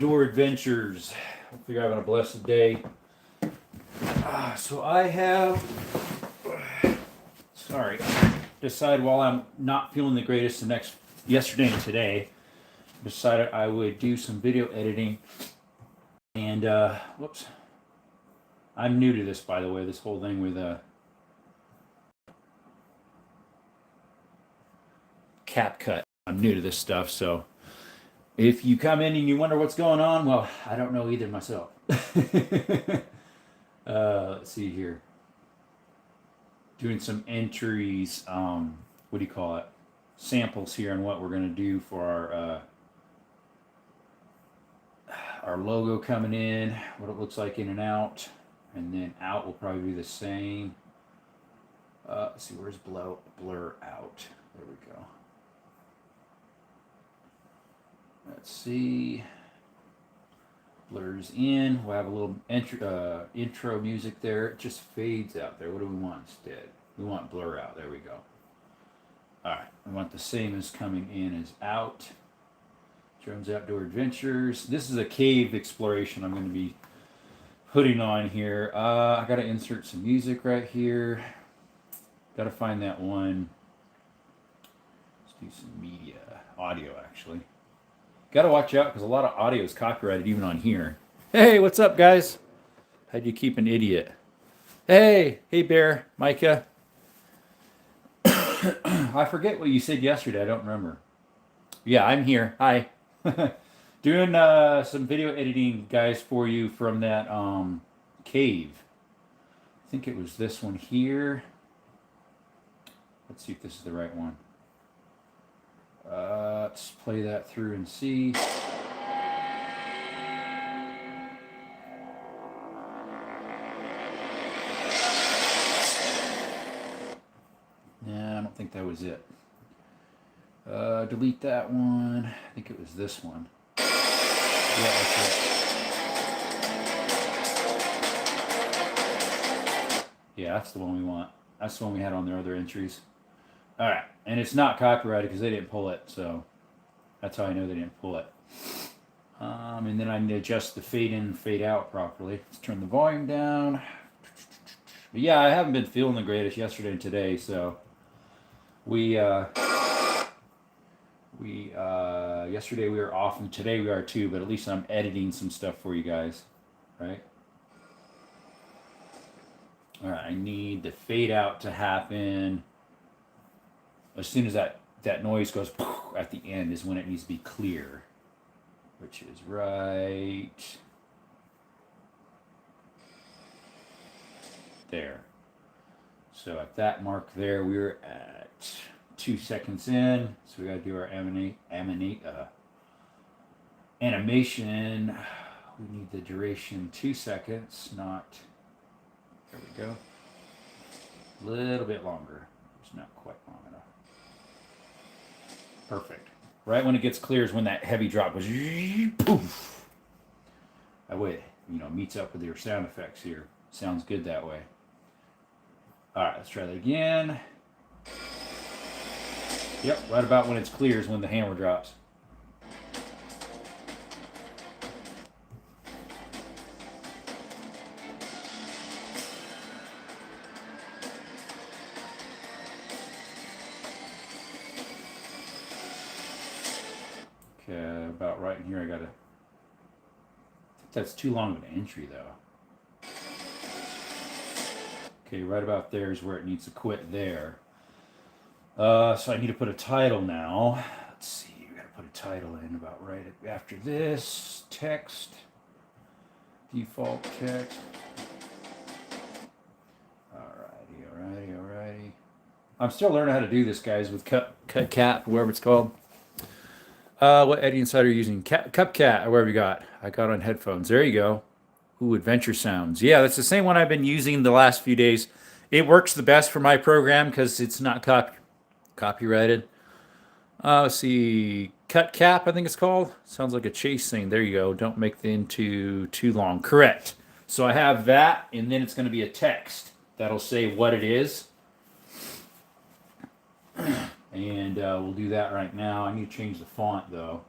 Door Adventures. Hopefully you're having a blessed day. So I have, decided while I'm not feeling the greatest yesterday and today, decided I would do some video editing. And, whoops. I'm new to this, by the way, this whole thing with CapCut. I'm new to this stuff, so if you come in and you wonder what's going on, well, I don't know either myself. Let's see here. Doing some entries, what do you call it? Samples here on what we're going to do for our logo coming in, what it looks like in and out. And then out will probably be the same. Let's see, where's blur out? There we go. Let's see. Blurs in. We'll have a little intro music there. It just fades out there. What do we want instead? We want blur out. There we go. All right. We want the same as coming in as out. Jones Outdoor Adventures. This is a cave exploration I'm going to be putting on here. I got to insert some music right here. Got to find that one. Let's do some media. Audio, actually. Got to watch out because a lot of audio is copyrighted even on here. Hey, what's up, guys? How'd you keep an idiot? Hey Bear, Micah. I forget what you said yesterday. I don't remember. Yeah, I'm here. Hi. Doing some video editing, guys, for you from that cave. I think it was this one here. Let's see if this is the right one. Let's play that through and see. Nah, I don't think that was it. Delete that one. I think it was this one. Yeah, that's it. Yeah, that's the one we want. That's the one we had on their other entries. All right, and it's not copyrighted because they didn't pull it, so that's how I know they didn't pull it. And then I need to adjust the fade in and fade out properly. Let's turn the volume down. But yeah, I haven't been feeling the greatest yesterday and today, so yesterday we were off and today we are too, but at least I'm editing some stuff for you guys, right? All right, I need the fade out to happen. As soon as that noise goes at the end is when it needs to be clear, which is right there. So at that mark there, we're at 2 seconds in. So we got to do our animation. We need the duration 2 seconds, not, there we go. A little bit longer. It's not quite long enough. Perfect. Right when it gets clear is when that heavy drop goes poof. That way, meets up with your sound effects here. Sounds good that way. All right, let's try that again. Yep, right about when it's clear is when the hammer drops. Okay, about right in here I gotta, that's too long of an entry though. Okay, right about there is where it needs to quit there. So I need to put a title now. Let's see, we gotta put a title in about right after this. Text. Default text. Alrighty. I'm still learning how to do this, guys, with CapCut, whatever it's called. What editing site are you using? CapCut, or whatever you got. I got on headphones. There you go. Ooh, Adventure Sounds. Yeah, that's the same one I've been using the last few days. It works the best for my program because it's not copyrighted. Let's see. CutCap, I think it's called. Sounds like a chase thing. There you go. Don't make the into too long. Correct. So I have that, and then it's going to be a text that'll say what it is. And we'll do that right now. I need to change the font, though.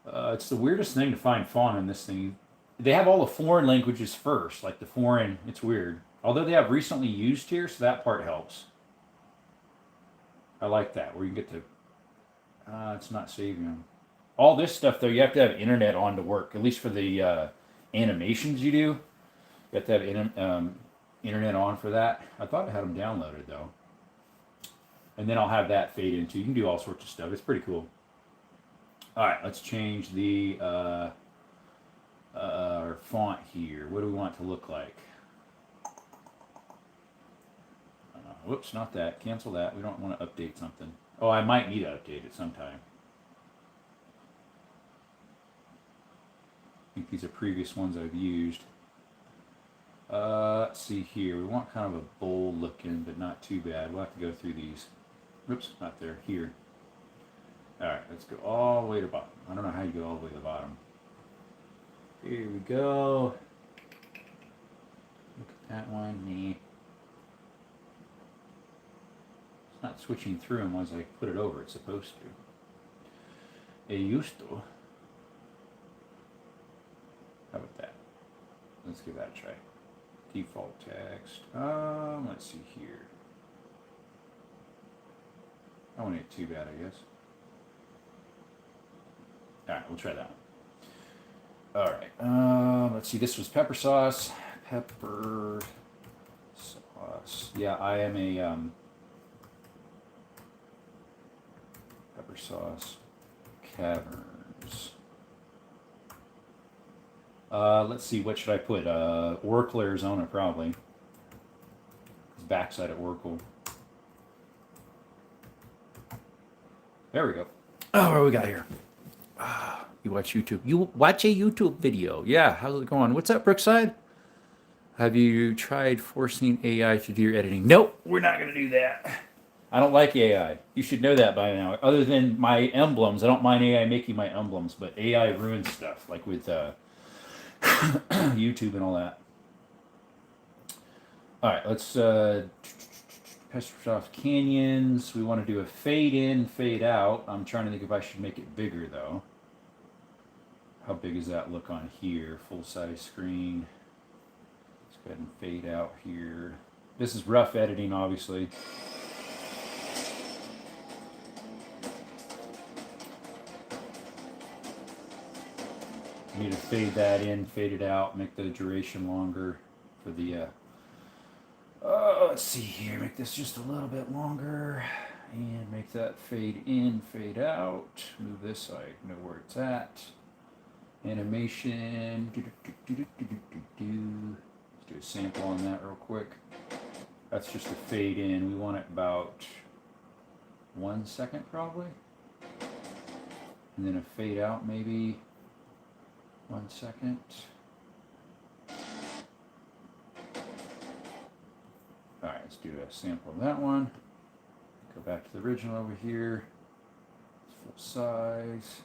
It's the weirdest thing to find font in this thing. They have all the foreign languages first, like the foreign. It's weird. Although they have recently used here, so that part helps. I like that, where you can get to. It's not saving them. All this stuff, though, you have to have internet on to work, at least for the animations you do. You have to have internet on for that. I thought I had them downloaded, though. And then I'll have that fade into. You can do all sorts of stuff. It's pretty cool. All right, let's change the our font here. What do we want it to look like? Whoops, not that. Cancel that. We don't want to update something. Oh, I might need to update it sometime. I think these are previous ones I've used. Let's see here. We want kind of a bold looking, but not too bad. We'll have to go through these. Oops, not there. Here. All right, let's go all the way to the bottom. I don't know how you go all the way to the bottom. Here we go. Look at that one. Nah. It's not switching through them as I put it over. It's supposed to. It used to. How about that? Let's give that a try. Default text. Let's see here. I won't get too bad, I guess. All right, we'll try that one. All right. Let's see. This was pepper sauce. Pepper sauce. Yeah, I am a pepper sauce caverns. Let's see. What should I put? Oracle, Arizona, probably. Backside at Oracle. There we go. Oh, what do we got here? You watch YouTube. You watch a YouTube video. Yeah, how's it going? What's up, Brookside? Have you tried forcing AI to do your editing? Nope, we're not going to do that. I don't like AI. You should know that by now. Other than my emblems, I don't mind AI making my emblems, but AI ruins stuff, like with YouTube and all that. All right, let's Petrosoft Canyons. We want to do a fade in, fade out. I'm trying to think if I should make it bigger, though. How big does that look on here? Full size screen. Let's go ahead and fade out here. This is rough editing, obviously. You need to fade that in, fade it out, make the duration longer for the. Let's see here. Make this just a little bit longer, and make that fade in, fade out. Move this so I know where it's at. Animation. Let's do a sample on that real quick. That's just a fade in. We want it about 1 second probably. And then a fade out maybe 1 second. Alright, let's do a sample of that one. Go back to the original over here. Full size.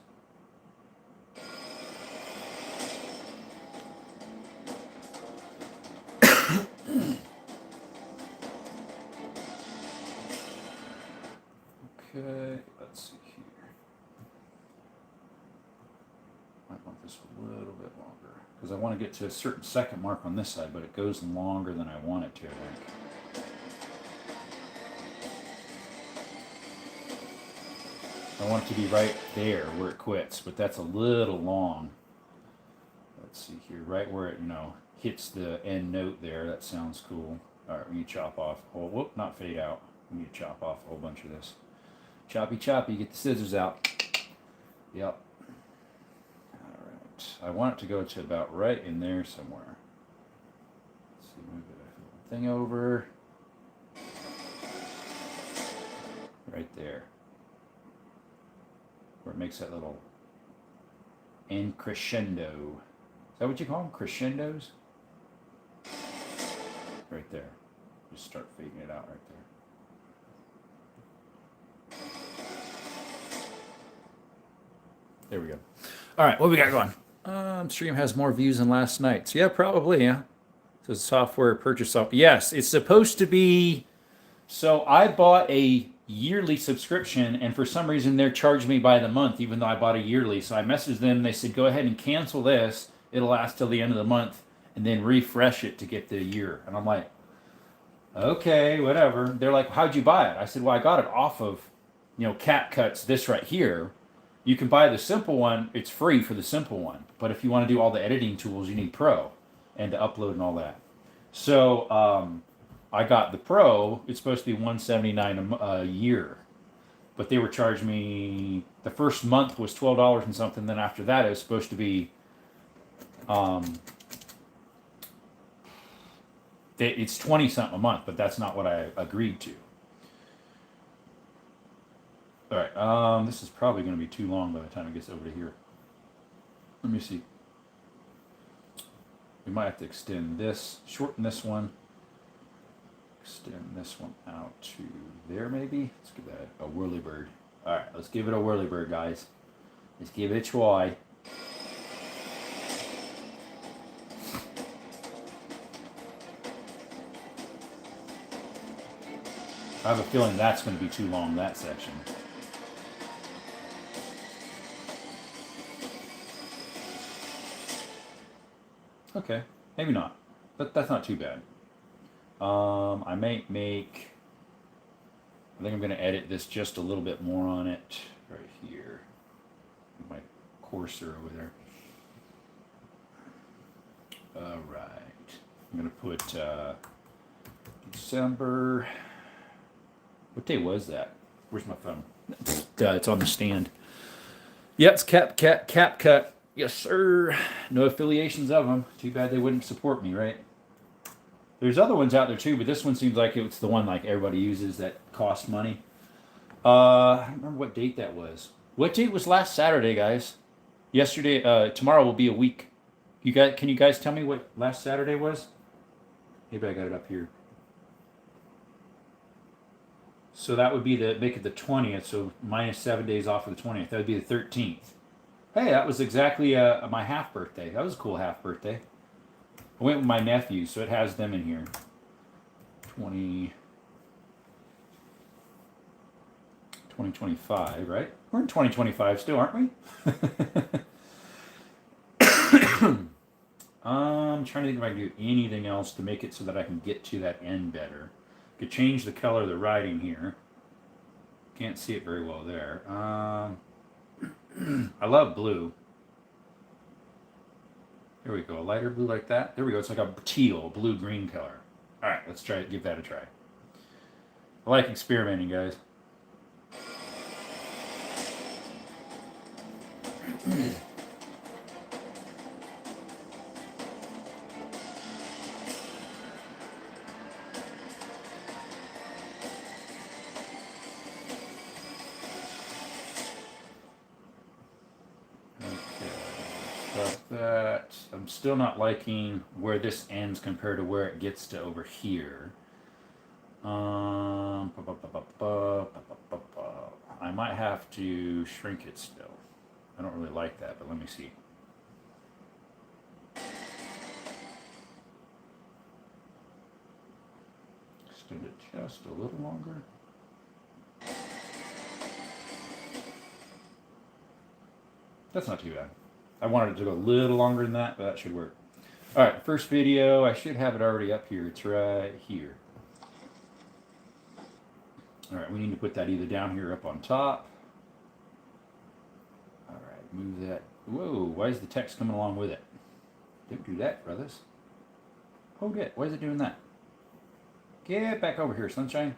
Okay, let's see here. Might want this a little bit longer because I want to get to a certain second mark on this side, but it goes longer than I want it to, I think. I want it to be right there where it quits, but that's a little long. Let's see here, right where it, hits the end note there. That sounds cool. All right, we need to chop off a whole, whoop, not fade out. We need to chop off a whole bunch of this. Choppy, choppy, get the scissors out. Yep. All right. I want it to go to about right in there somewhere. Let's see, move the thing over. Right there. Where it makes that little end crescendo. Is that what you call them? Crescendos? Right there. Just start fading it out right there. There we go. All right, what we got going? Stream has more views than last night's. Yeah, probably, yeah. So software purchase software. Yes, it's supposed to be. So I bought a yearly subscription, and for some reason they're charging me by the month, even though I bought a yearly. So I messaged them. They said, go ahead and cancel this. It'll last till the end of the month, and then refresh it to get the year. And I'm like, okay, whatever. They're like, how'd you buy it? I said, well, I got it off of, CapCut's this right here. You can buy the simple one. It's free for the simple one. But if you want to do all the editing tools, you need Pro and to upload and all that. So I got the Pro. It's supposed to be $179 a year. But they were charging me, the first month was $12 and something. Then after that, it was supposed to be, it's 20 something a month, but that's not what I agreed to. All right, this is probably going to be too long by the time it gets over to here. Let me see. We might have to extend this, shorten this one, extend this one out to there maybe. Let's give that a whirly bird. All right, let's give it a whirly bird, guys. Let's give it a try. I have a feeling that's going to be too long, that section. Okay, maybe not, but that's not too bad. I might make, I think I'm going to edit this just a little bit more on it right here. My cursor over there. All right, I'm going to put December. What day was that? Where's my phone? It's on the stand. Yep, it's CapCut. Yes, sir. No affiliations of them. Too bad they wouldn't support me, right? There's other ones out there too, but this one seems like it's the one like everybody uses that costs money. I don't remember what date that was. What date was last Saturday, guys? Yesterday. Tomorrow will be a week. Can you guys tell me what last Saturday was? Maybe I got it up here. So that would be make it the 20th. So minus 7 days off of the 20th. That would be the 13th. Hey, that was exactly my half birthday. That was a cool half birthday. I went with my nephews, so it has them in here. 2025, right? We're in 2025 still, aren't we? I'm trying to think if I can do anything else to make it so that I can get to that end better. Could change the color of the writing here. Can't see it very well there. I love blue. There we go. A lighter blue like that. There we go. It's like a teal, blue-green color. All right, let's try it. Give that a try. I like experimenting, guys. That I'm still not liking where this ends compared to where it gets to over here. I might have to shrink it still. I don't really like that, but let me see. Extend it just a little longer. That's not too bad. I wanted it to go a little longer than that, but that should work. All right, first video. I should have it already up here. It's right here. All right, we need to put that either down here or up on top. All right, move that. Whoa, why is the text coming along with it? Don't do that, brothers. Hold it. Why is it doing that? Get back over here, sunshine.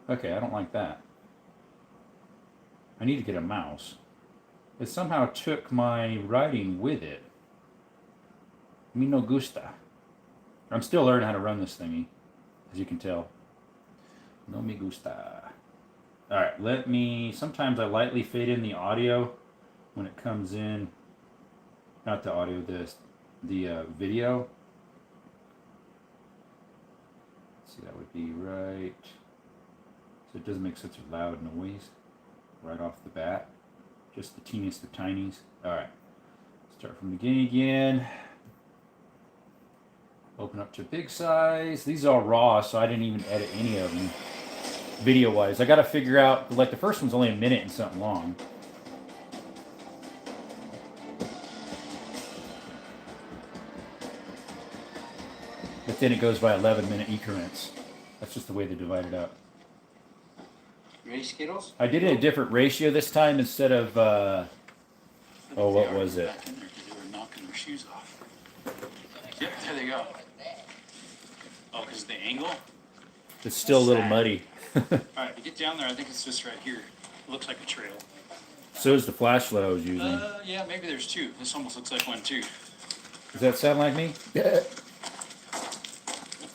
Okay, I don't like that. I need to get a mouse. It somehow took my writing with it. Me no gusta. I'm still learning how to run this thingy, as you can tell. No me gusta. Alright, sometimes I lightly fade in the audio when it comes in. Not the audio, the video. So that would be right. So it doesn't make such a loud noise right off the bat. Just the teeniest of tinies. Alright. Start from the beginning again. Open up to big size. These are all raw, so I didn't even edit any of them. video wise. I got to figure out, like, the first one's only a minute and something long. But then it goes by 11-minute increments. That's just the way they divide it up. Ready, Skittles? I did it a different ratio this time instead of, oh, what was it? Back in there 'cause they were knocking their shoes off. Yep, there they go. Oh, because the angle? It's still a little muddy. Alright, you get down there, I think it's this right here. It looks like a trail. So is the flashlight I was using. Yeah, maybe there's two. This almost looks like one too. Does that sound like me? Yeah.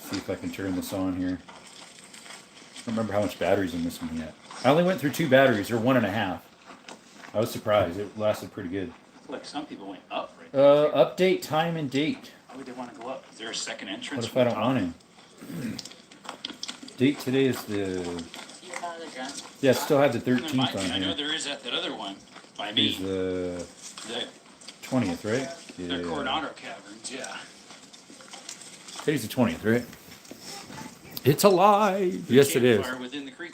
See if I can turn this on here. I don't remember how much battery's in this one yet. I only went through 2 batteries, or 1.5. I was surprised. It lasted pretty good. Like some people went up right there. Update time and date. Why would they want to go up? Is there a second entrance? What if I don't want to? Date today is the... Yeah, it still had the There 13th might be. on I know here. there is at that other one by It's me. the The, 20th, right? They're Coronado Caverns, yeah. Today's the 20th, right? It's alive! Yes, it is. Campfire within the creek.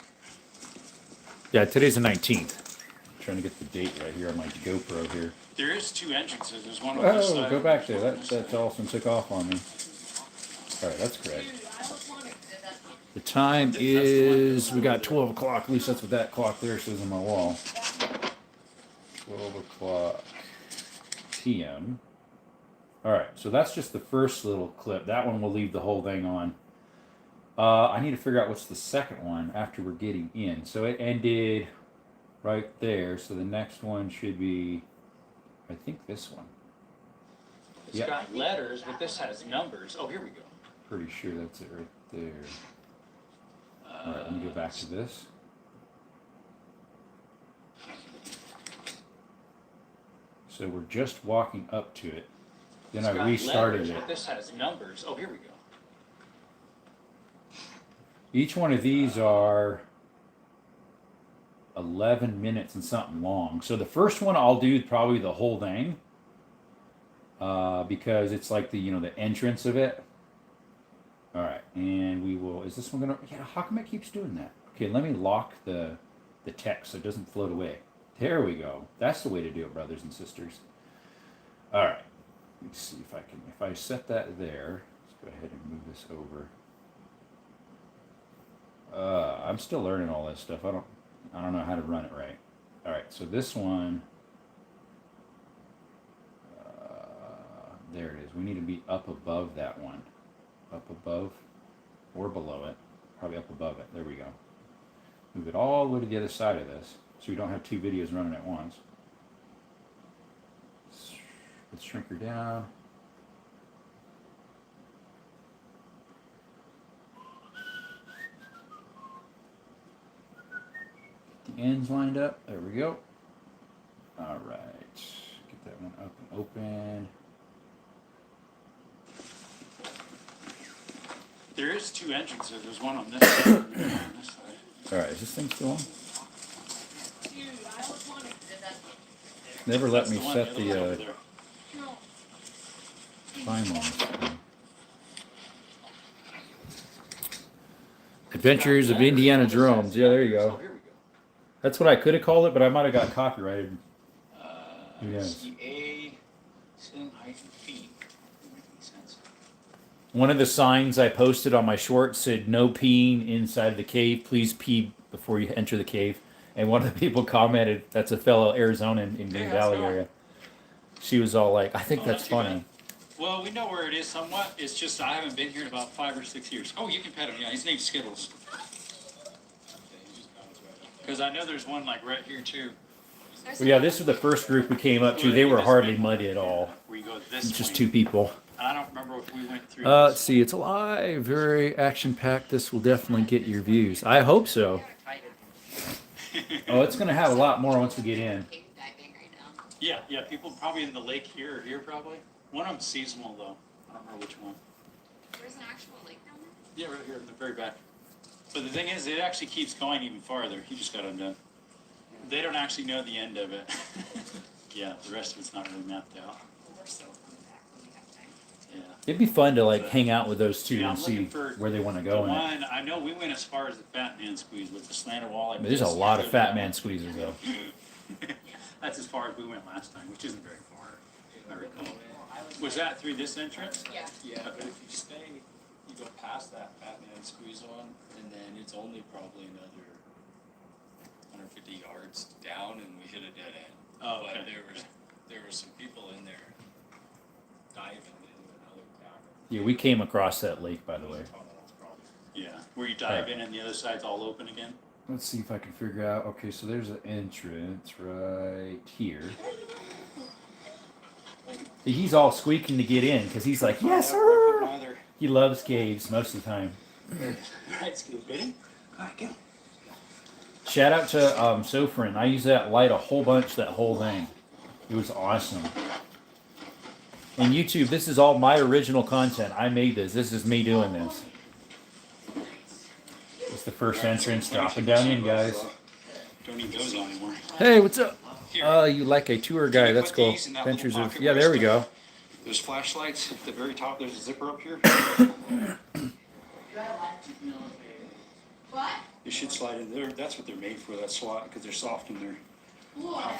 Yeah, today's the 19th. Trying to get the date right here on my GoPro here. There is 2 entrances. There's one on this Oh, side. go back there. There's one on That's this side. Allison took off on me. Alright, that's correct. The time is, we got 12 o'clock. At least that's what that clock there says on my wall. 12 o'clock p.m. Alright, so that's just the first little clip. That one we'll leave the whole thing on. I need to figure out what's the second one after we're getting in. So it ended right there. So the next one should be, I think this one. It's got letters, but this has numbers. Oh, here we go. Pretty sure that's it right there. Alright, let me go back to this. So we're just walking up to it. Then It's I got restarted letters, it. but this has numbers. Oh, here we go. Each one of these are 11 minutes and something long. So the first one I'll do probably the whole thing. Because it's like the, the entrance of it. Alright, and we will, is this one gonna, yeah, how come it keeps doing that? Okay, let me lock the text so it doesn't float away. There we go. That's the way to do it, brothers and sisters. Alright, let me see if I can, if I set that there, let's go ahead and move this over. I'm still learning all this stuff. I don't know how to run it right. Alright, so this one, there it is. We need to be up above that one. Up above or below it. Probably up above it. There we go. Move it all the way to the other side of this so we don't have 2 videos running at once. Let's shrink her down. The ends lined up. There we go. Alright. Get that one up and open. There is 2 entrances. There's one on this side and one on this side. Alright, is this thing still on? Never let That's me the one, set other one over the there. time on this thing. Adventures of Indiana Jones. Yeah, there you Oh, go. here we go. That's what I could have called it, but I might have got copyrighted. Who knows? CA, sin hyphen feet. Doesn't make any sense. One of the signs I posted on my short said, "No peeing inside the cave. Please pee before you enter the cave." And one of the people commented, "That's a fellow Arizonan in Green Hey, how's it Valley going? area." She was all like, "I think Oh, that's not too funny." Well, we know where it is somewhat. It's just I haven't been here in about 5 or 6 years. Oh, you can pet him. Yeah, his name's Skittles. Because I know there's one like right here too. Well, yeah, this was the first group we came up to. They were hardly muddy at all. Where you go this Just way. 2 people. I don't remember if we went through. Let's this. see, it's alive, very action-packed. This will definitely get your views. I hope so. Oh, it's going to have a lot more once we get in. Yeah, people probably in the lake here or here probably. One of them's seasonal though. I don't remember which one. There's an actual lake down there? Yeah, right here in the very back. But the thing is, it actually keeps going even farther. He just got undone. They don't actually know the end of it. Yeah, the rest of it's not really mapped out. We're still coming back when we have time. Yeah. It'd be fun to like hang out with those two Yeah, and I'm see looking for where they want to The go in it. one, I know we went as far as the Fat Man squeeze with the slanted wall. Like There's a this. lot of fat man squeezes though. That's as far as we went last time, which isn't very far, I recall. Was that through this entrance? Yeah. Yeah, but if you stay, you go past that Batman squeeze on, and then it's only probably another 150 yards down, and we hit a dead end. Oh, But okay. there were some people in there diving into another cavern. Yeah, we came across that lake by the way. Tunnels probably. Yeah, where you dive in and the other side's all open again? Let's see if I can figure out. Okay, so there's an entrance right here. He's all squeaking to get in because he's like, yes, sir. Either. He loves caves most of the time. Right, Scoop, Betty. All right, go. Shout out to Sofrin. I used that light a whole bunch, that whole thing. It was awesome. And YouTube, this is all my original content. I made this. This is me doing this. It's the first entrance, dropping down in, guys. Don't need those on anymore. Hey, what's up? Here. You like a tour guide? That's Put cool. these in that Adventures little of pocket yeah. where There we I go. There's flashlights at the very top. There's a zipper up here. What? You should slide in there. That's what they're made for. That slot because they're soft in there. What?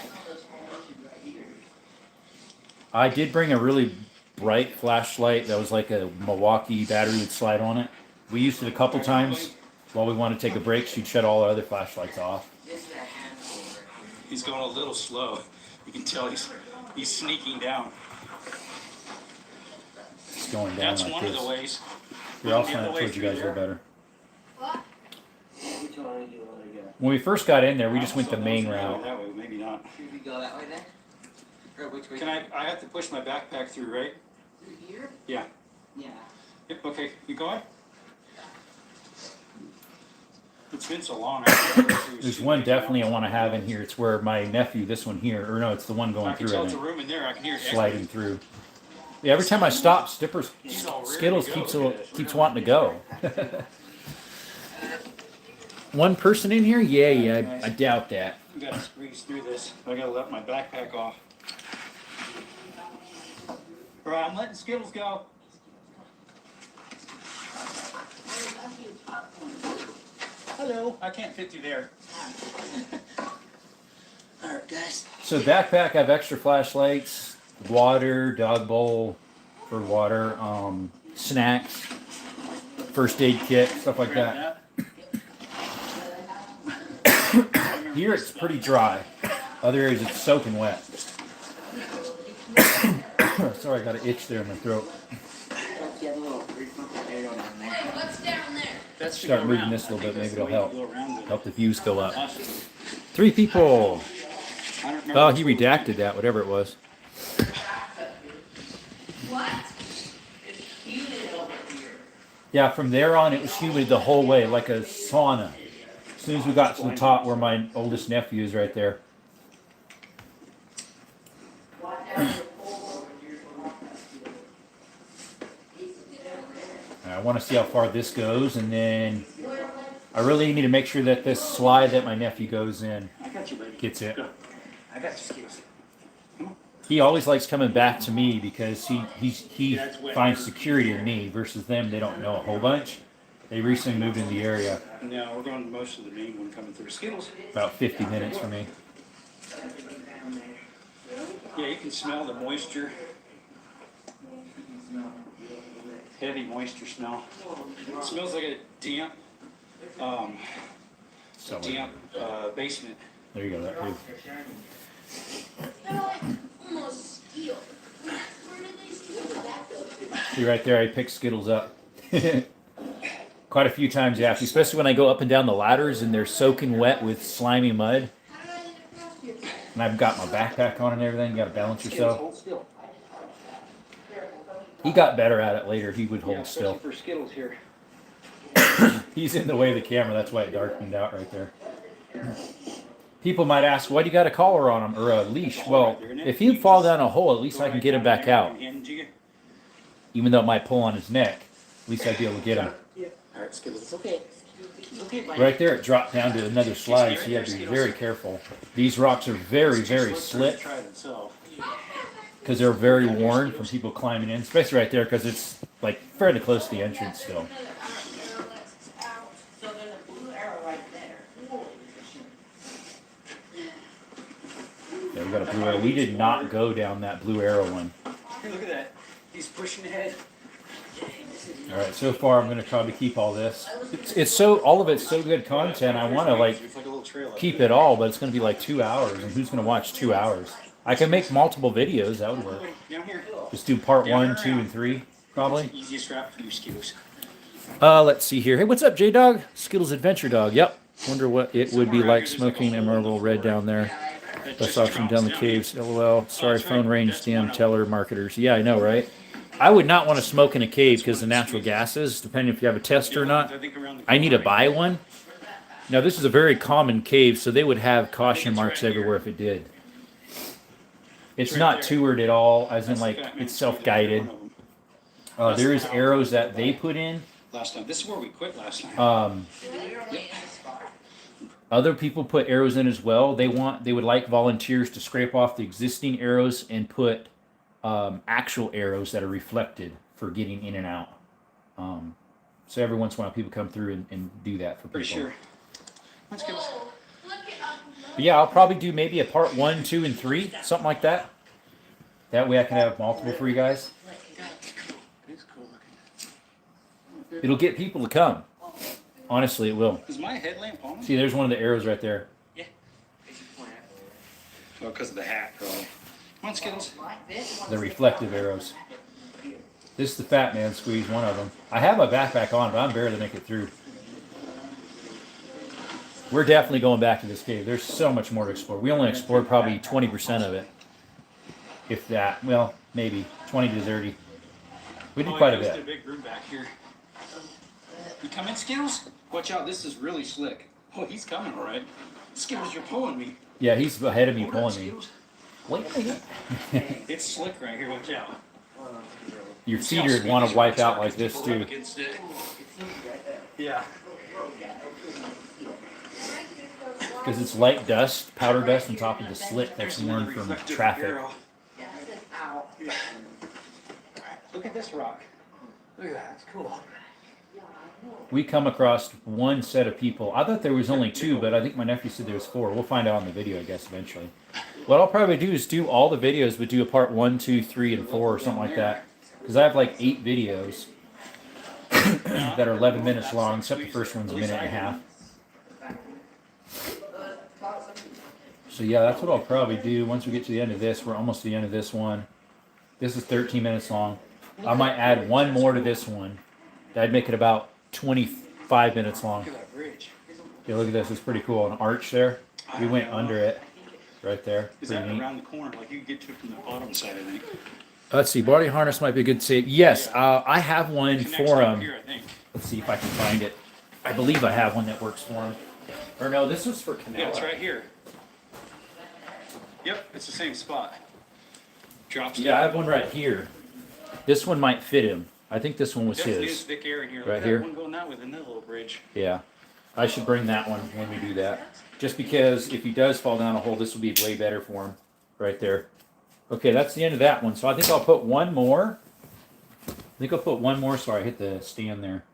I did bring a really bright flashlight that was like a Milwaukee battery would slide on it. We used it a couple times while we wanted to take a break. She'd shut all our other flashlights off. He's going a little slow. You can tell he's sneaking down. It's going down That's like one this. of the ways. Here, I'll The slant other it way towards you guys a through little better. What? When we first got in there, we just went the main That way, route. That way, maybe not. Should we go that way then? Or which way? Can I have to push my backpack through, right? Through here? Yeah. Yeah. Yep, okay, you going? It's been so long. I There's one definitely I want to have in here. It's where my nephew, this one here, or no, it's the one I going can through. tell I it's a think, room in there. I can hear it. sliding through. Yeah, every time I stop, He's all ready Skittles to go. keeps Look at this. keeps wanting to go. One person in here? Yeah, I doubt that. We gotta squeeze through this. I gotta let my backpack off. All right, I'm letting Skittles go. Hello. I can't fit through there. All right, guys. So backpack, I have extra flashlights, water, dog bowl for water, snacks, first aid kit, stuff like that. Here it's pretty dry. Other areas it's soaking wet. Sorry, I got an itch there in my throat. Don't you have a little three-foot potato down there? Hey, what's down there? That's to Start go moving around. this a little I think bit, that's maybe the it'll way to help. go around with it. Help the views go up. Possibly. 3 people. I don't remember Oh, which he one was redacted that, whatever it was. What? Yeah, from there on it was humid the whole way, like a sauna. As soon as we got to the top where my oldest nephew is right there. I want to see how far this goes, and then I really need to make sure that this slide that my nephew goes in I got you, baby. gets it. Go. I got you, Skittles. He always likes coming back to me because he finds security in me versus them. They don't know a whole bunch. They recently moved in the area, No, we're going most of the main one coming through. Skittles. about 50 minutes from me. Yeah, you can smell the moisture. Heavy moisture smell. It smells like a damp, So basement. there you go. That too. They're like almost steel. Where did they steal that go? See right there, I picked Skittles up. Quite a few times after, especially when I go up and down the ladders and they're soaking wet with slimy mud. How did I get across here? And I've got my backpack on and everything. You got to balance yourself. Hold still. He got better at it later. He would Yeah, hold especially still. for Skittles here. He's in the way of the camera. That's why it darkened out right there. People might ask, why do you got a collar on him or a leash? Well, if he'd fall down a hole, at least I can get him back out. Even though it might pull on his neck, at least I'd be able to get him. All right, Skittles. It's okay. It's okay, buddy. Right there, it dropped down to another slide, so you have to be very careful. These rocks are very, very slick. Try it himself. because they're very worn from people climbing in, especially right there because it's like fairly close to the entrance still. So there's a blue arrow right there. Yeah, we got a blue arrow. We did not go down that blue arrow one. Hey, look at that. He's pushing ahead. All right, so far I'm going to try to keep all this. It's so all of it's so good content. I want to like It's like a little trail. keep it all, but it's going to be like 2 hours, and who's going to watch 2 hours? I can make multiple videos. That would work. Down here. Just do part 1, 2, and 3, probably. Easiest route for you, Skittles. Let's see here. Hey, what's up, J Dog? Skittles Adventure Dog. Yep. Wonder what it would be like smoking Emerald Red down there. Best option down the caves. LOL. Sorry, phone range. DM teller marketers. Yeah, I know, right? I would not want to smoke in a cave because the natural gases, depending if you have a test or not. I need to buy one. Now, this is a very common cave, so they would have caution marks everywhere if it did. It's not toured at all, as in like it's self-guided. There is arrows that they put in. Last time. This is where we quit last time. Other people put arrows in as well. They would like volunteers to scrape off the existing arrows and put actual arrows that are reflected for getting in and out. So every once in a while, people come through and do that for people. For sure. Let's go. Oh, look at But yeah, I'll probably do maybe a part 1, 2, and 3, something like that. That way I can have multiple for you guys. It's cool looking. It'll get people to come. Honestly, it will. Is my headlamp on? See, there's one of the arrows right there. Oh, because of the hat, probably. Come on, Skittles. The reflective arrows. This is the Fat Man Squeeze, one of them. I have my backpack on, but I'm barely making it through. We're definitely going back to this cave. There's so much more to explore. We only explored probably 20% of it. If that. Well, maybe 20 to 30. We did quite a There's bit. a big room back here. You come in, Skittles? Watch out, this is really slick. Oh, he's coming, all right. Skittles, you're pulling me. Yeah, he's ahead of me Hold up, pulling me. Skittles. Wait a minute. It's slick right here, watch out. Your See how feeder would sweet want these to wipe rocks out are like 'cause this people rub too. against it. Yeah. Because it's light dust, powder dust on top of the slit that's another worn from reflective traffic. arrow. Look at this rock. Look at that, it's cool. We come across one set of people. I thought there was only 2, but I think my nephew said there was 4. We'll find out on the video, I guess, eventually. What I'll probably do is do all the videos, but do a part 1, 2, 3, and 4 or something like that. Because I have like 8 videos that are 11 minutes long, except the first one's a minute and a half. So yeah, that's what I'll probably do once we get to the end of this. We're almost to the end of this one. This is 13 minutes long. I might add one more to this one. That'd make it about 25 minutes long. Look at that bridge. Yeah, look at this. It's pretty cool. An arch there. We went under it. Right there. Is Pretty that neat. around the corner? Like you can get to it from the bottom side, I think. Let's see. Body harness might be a good save. Yes, I have one Connects for up here, I think. Let's see if I can find it. I believe I have one that works for him. Or no, this was for Canela. Yeah, it's right here. Yep, it's the same spot. Drops Yeah, I down. have one right here. This one might fit him. I think this one was Definitely is his. thick air in here. Right Look at here? that one going that way, then that little bridge. Yeah. I should bring that one when we do that. Just because if he does fall down a hole, this will be way better for him. Right there. Okay, that's the end of that one. So I think I'll put one more. Sorry, I hit the stand there.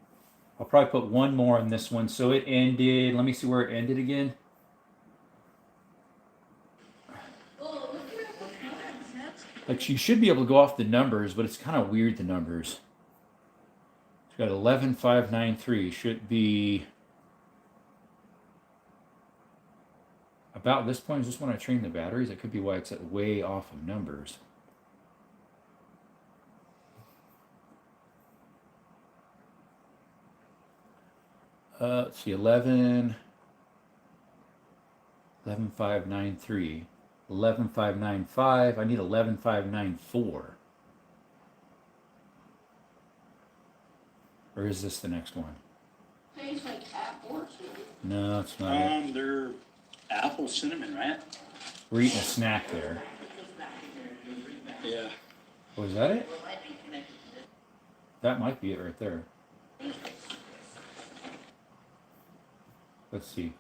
I'll probably put one more in this one. So it ended. Let me see where it ended again. Like you should be able to go off the numbers, but it's kind of weird, the numbers. It's got 11593. Should be about this point. Is this when I train the batteries? That could be why it's way off of numbers. Let's see, 11593. 11595. I need 11594. Or is this the next one? Tastes like apple or something. No, it's not it. They're apple cinnamon, right? We're eating a snack there. Yeah. Was that it? That might be it right there. Let's see.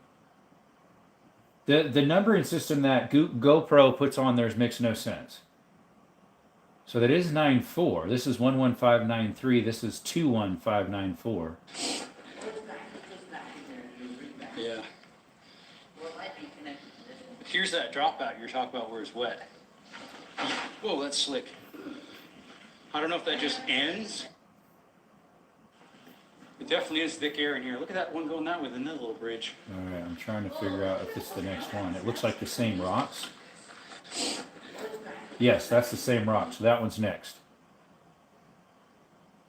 The numbering system that GoPro puts on theirs makes no sense. So that is 9-4. This is 11593. This is 21594. Yeah. Well, it might be connected to this one. Here's that dropout you're talking about where it's wet. Whoa, that's slick. I don't know if that just ends. It definitely is thick air in here. Look at that one going that way, and that little bridge. All right, I'm trying to figure out if it's the next one. It looks like the same rocks. Yes, that's the same rock. So that one's next.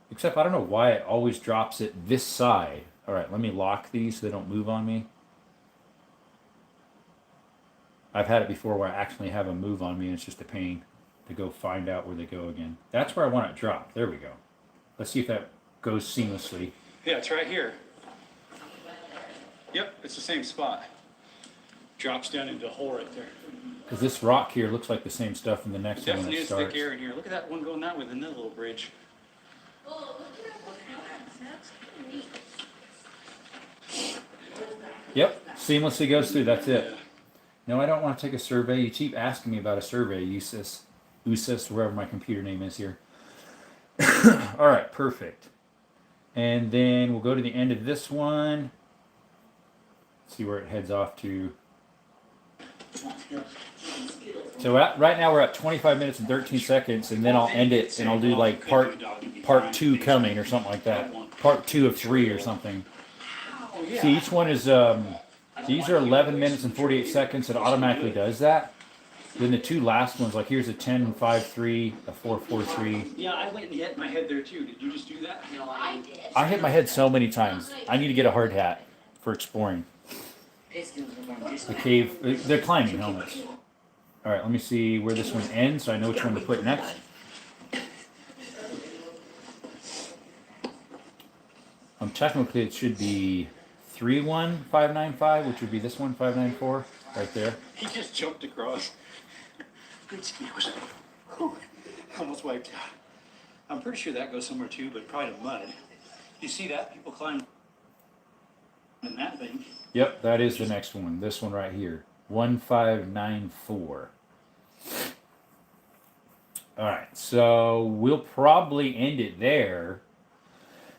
Except I don't know why it always drops it this side. All right, let me lock these so they don't move on me. I've had it before where I actually have them move on me, and it's just a pain to go find out where they go again. That's where I want it dropped. There we go. Let's see if that goes seamlessly. Yeah, it's right here. Yep, it's the same spot. Drops down into a hole right there. Because this rock here looks like the same stuff in the next one when Definitely it is starts. thick air in here. Look at that one going that way, and that little bridge. Oh, look at that one. That's kind of neat. Yep, seamlessly goes through. That's it. Yeah. No, I don't want to take a survey. You keep asking me about a survey, USIS, wherever my computer name is here. All right, perfect. And then we'll go to the end of this one. See where it heads off to. So right now we're at 25 minutes and 13 seconds, and then I'll end it, and I'll do like part 2 coming or something like that. Part 2 of 3 or something. See, each one is these are 11 minutes and 48 seconds. It automatically does that. Then the 2 last ones, like here's a 10-5-3, a 4-4-3. Yeah, I went and hit my head there too. Did you just do that? No, I did. I hit my head so many times. I need to get a hard hat for exploring. The cave, they're climbing helmets. All right, let me see where this one ends so I know which one to put next. Technically it should be 31595, which would be this one, 594, right there. He just jumped across. Good skills. Whew. Almost wiped out. I'm pretty sure that goes somewhere too, but probably to mud. You see that? People climb in that thing. Yep, that is the next one. This one right here, 1594. All right, so we'll probably end it there.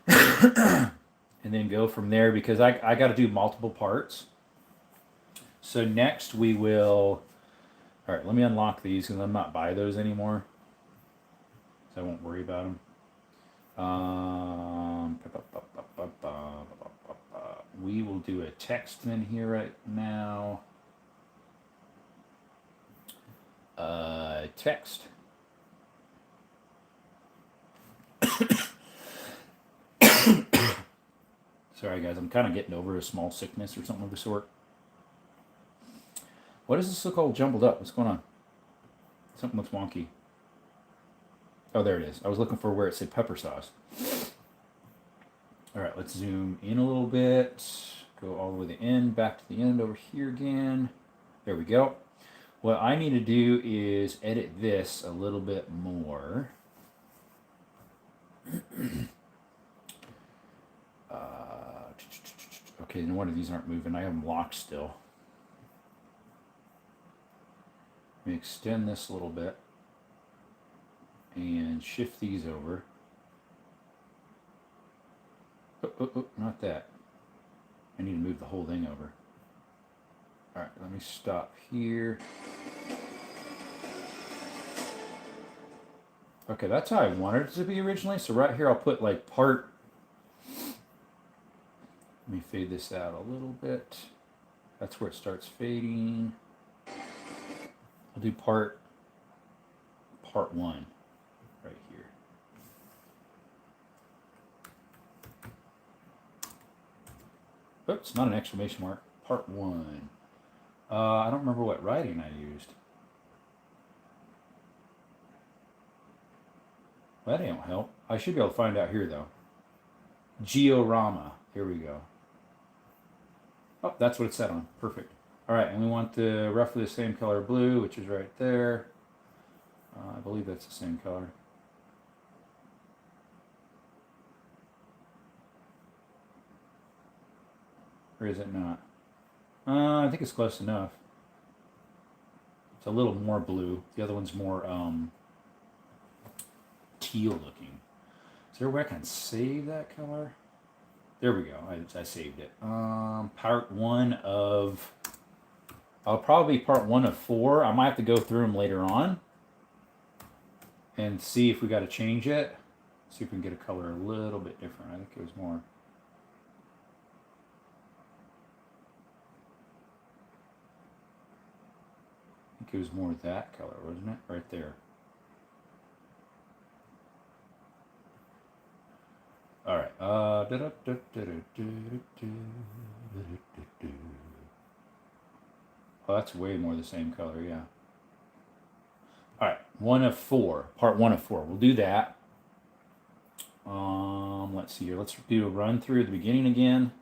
And then go from there because I got to do multiple parts. So next we will. All right, let me unlock these because I'm not buy those anymore. So I won't worry about them. We will do a text in here right now. Text. Sorry guys, I'm kind of getting over a small sickness or something of the sort. What does this look all jumbled up? What's going on? Something looks wonky. Oh, there it is. I was looking for where it said pepper sauce. All right, let's zoom in a little bit. Go all the way to the end, back to the end over here again. There we go. What I need to do is edit this a little bit more. Okay, no wonder these aren't moving. I have them locked still. Let me extend this a little bit and shift these over. Oh, not that. I need to move the whole thing over. All right, let me stop here. Okay, that's how I wanted it to be originally. So right here, I'll put like part. Let me fade this out a little bit. That's where it starts fading. I'll do part 1 right here. Oops, not an exclamation mark. Part 1. I don't remember what writing I used. Well, that don't help. I should be able to find out here though. Georama. Here we go. Oh, that's what it said on. Perfect. All right, and we want the roughly the same color blue, which is right there. I believe that's the same color. Or is it not? I think it's close enough. It's a little more blue. The other one's more teal looking. Is there a way I can save that color? There we go. I saved it. Part 1 of... I'll probably part 1 of 4. I might have to go through them later on and see if we got to change it. See if we can get a color a little bit different. I think it was more... I think it was more that color, wasn't it? Right there. All right. Oh, that's way more the same color, yeah. All right, 1 of 4, part 1 of 4. We'll do that. Let's see here. Let's do a run through the beginning again.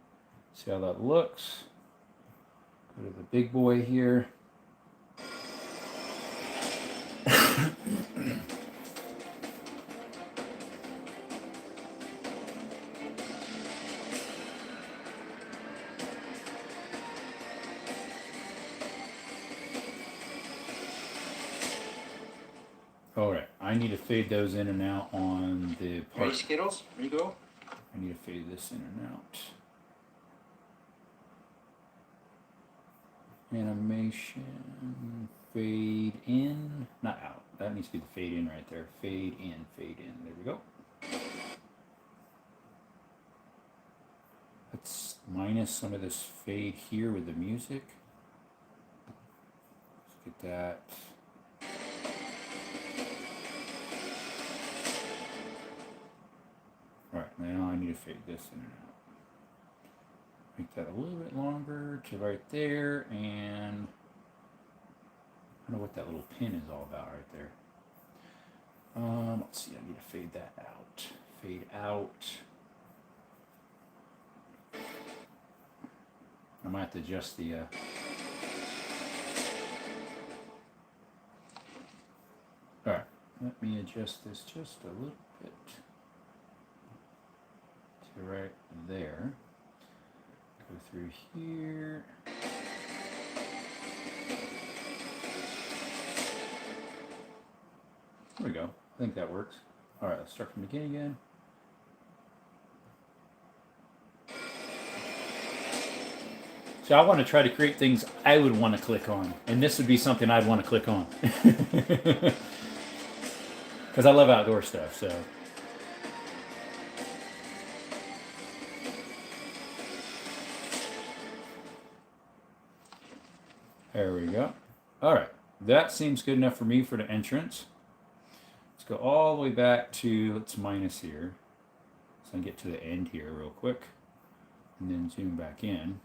See how that looks. Go to the big boy here. All right, I need to fade those in and out on the Ready, part. Skittles? Ready to go? I need to fade this in and out. Animation, fade in, not out. That needs to be the fade in right there. Fade in, fade in. There we go. Let's minus some of this fade here with the music. Let's get that. Alright, now I need to fade this in and out. Make that a little bit longer to right there, and I don't know what that little pin is all about right there. Let's see, I need to fade that out. Fade out. I might have to adjust the Alright, let me adjust this just a little bit to right there. Go through here. There we go. I think that works. Alright, let's start from the beginning again. So I want to try to create things I would want to click on. And this would be something I'd want to click on. Because I love outdoor stuff, so. There we go. All right, that seems good enough for me for the entrance. Let's go all the way back to, let's minus here. So I can get to the end here real quick. And then zoom back in.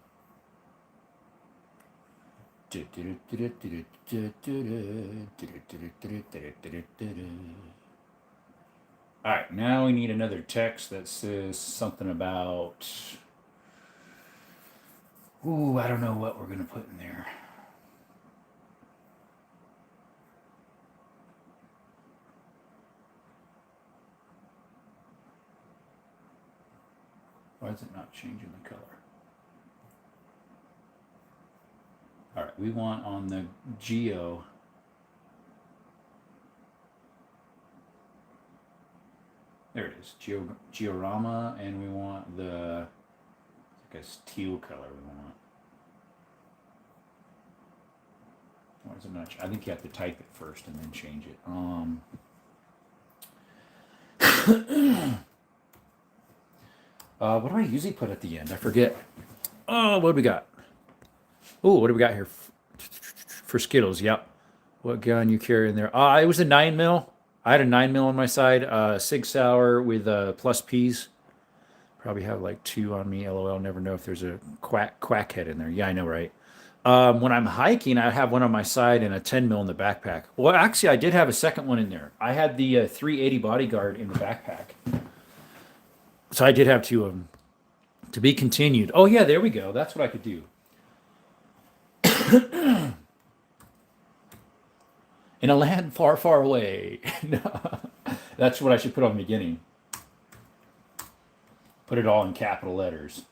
All right, now we need another text that says something about, ooh, I don't know what we're going to put in there. Why is it not changing the color? All right, we want on the geo. There it is, Georama, and we want the, I guess, teal color we want. Why is it not? I think you have to type it first and then change it. What do I usually put at the end? I forget. Oh, what do we got? Oh, what do we got here? For Skittles, yep. What gun you carry in there? It was a 9mm. I had a 9mm on my side. Sig Sauer with plus P's. Probably have like 2 on me. LOL. Never know if there's a quack head in there. Yeah, I know, right? When I'm hiking, I have one on my side and a 10mm in the backpack. Well, actually, I did have a second one in there. I had the 380 Bodyguard in the backpack. So I did have 2 of them. To be continued. Oh, yeah, there we go. That's what I could do. In a land far, far away. That's what I should put on the beginning. Put it all in capital letters.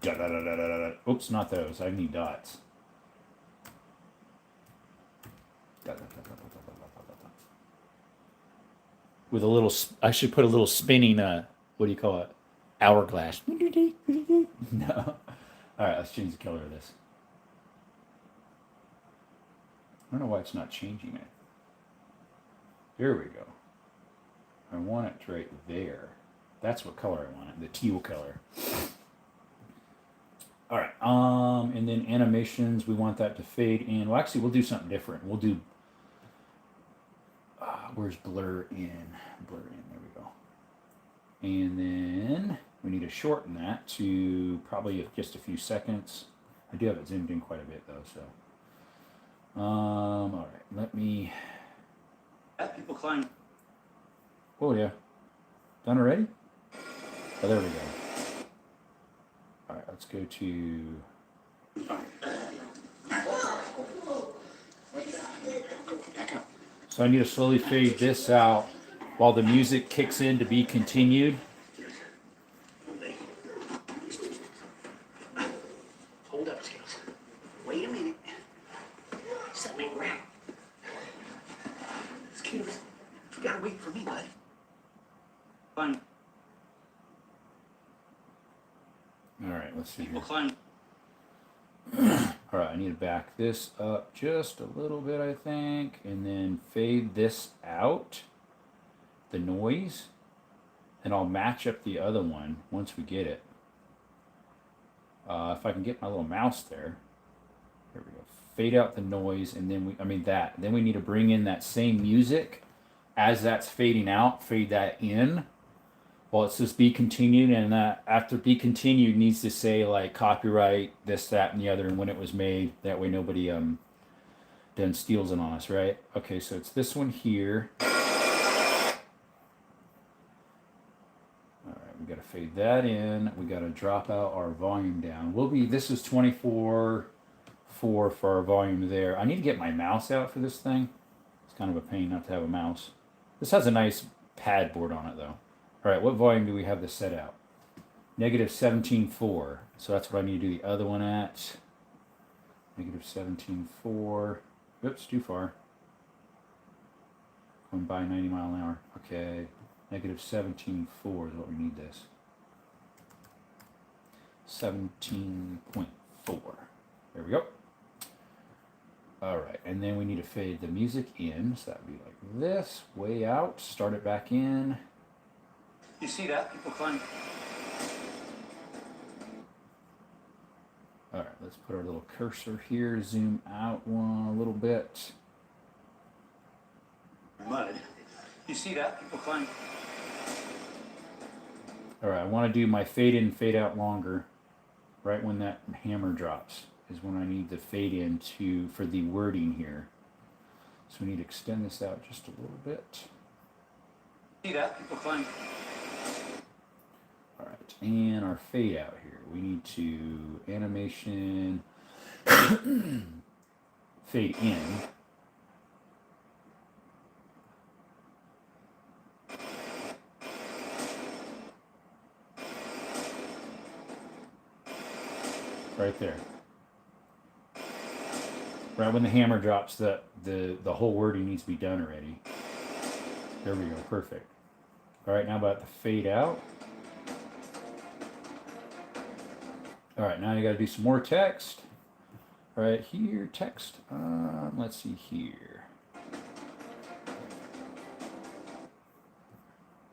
Da, da, da, da, da, da. Oops, not those. I need dots. With a little, I should put a little spinning, what do you call it? Hourglass. No. All right, let's change the color of this. I don't know why it's not changing it. There we go. I want it right there. That's what color I want it, the teal color. All right, and then animations, we want that to fade in. Well, actually, we'll do something different. We'll do, where's blur in? Blur in, there we go. And then we need to shorten that to probably just a few seconds. I do have it zoomed in quite a bit though, so. All right, let me. People climb. Oh yeah, done already? Oh, there we go. All right, let's go to. So I need to slowly fade this out while the music kicks in to be continued. Hold up, Scales. Wait a minute. Set me around. Scales, you gotta wait for me, bud. Fine. All right, let's see here. People climb. All right, I need to back this up just a little bit, I think, and then fade this out, the noise, and I'll match up the other one once we get it. If I can get my little mouse there. There we go. Fade out the noise, and then then we need to bring in that same music as that's fading out, fade that in. Well, it says be continued, and after be continued needs to say like copyright, this, that, and the other, and when it was made. That way nobody then steals it on us, right? Okay, so it's this one here. All right, we got to fade that in. We got to drop out our volume down. This is 24.4 for our volume there. I need to get my mouse out for this thing. It's kind of a pain not to have a mouse. This has a nice pad board on it though. All right, what volume do we have this set out? Negative 17.4. So that's what I need to do the other one at. Negative 17.4. Oops, too far. Going by 90 mile an hour. Okay. Negative 17.4 is what we need this. 17.4. There we go. All right, and then we need to fade the music in. So that would be like this, way out, start it back in. You see that? People climb. All right, let's put our little cursor here, zoom out one a little bit. Mud. You see that? People climb. All right, I want to do my fade in, fade out longer. Right when that hammer drops is when I need the fade in for the wording here. So we need to extend this out just a little bit. See that? People climb. All right, and our fade out here. We need to animation fade in. Right there. Right when the hammer drops, the whole wording needs to be done already. There we go, perfect. All right, now about the fade out. All right, now you got to do some more text. Right here, text. Let's see here.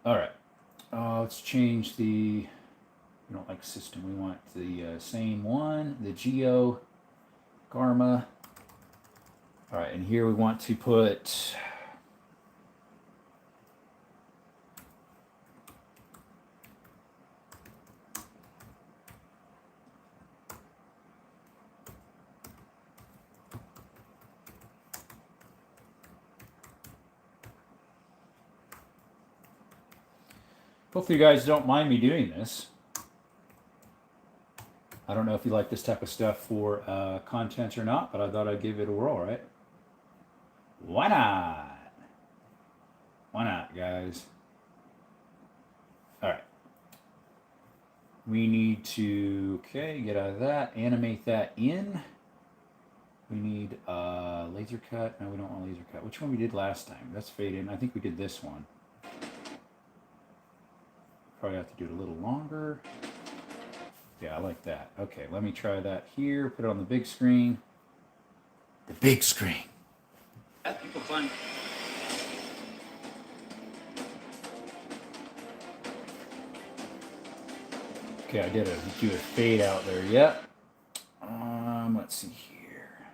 All right, let's change the. We don't like system. We want the same one, the Geo, Garma. All right, and here we want to put. Hopefully you guys don't mind me doing this. I don't know if you like this type of stuff for content or not, but I thought I'd give it a whirl, right? Why not? Why not, guys? All right. We need to, get out of that, animate that in. We need laser cut. No, we don't want laser cut. Which one we did last time? That's fade in. I think we did this one. Probably have to do it a little longer. Yeah, I like that. Okay, let me try that here. Put it on the big screen. The big screen. People climb. Okay, I did do a fade out there. Yep. Let's see here.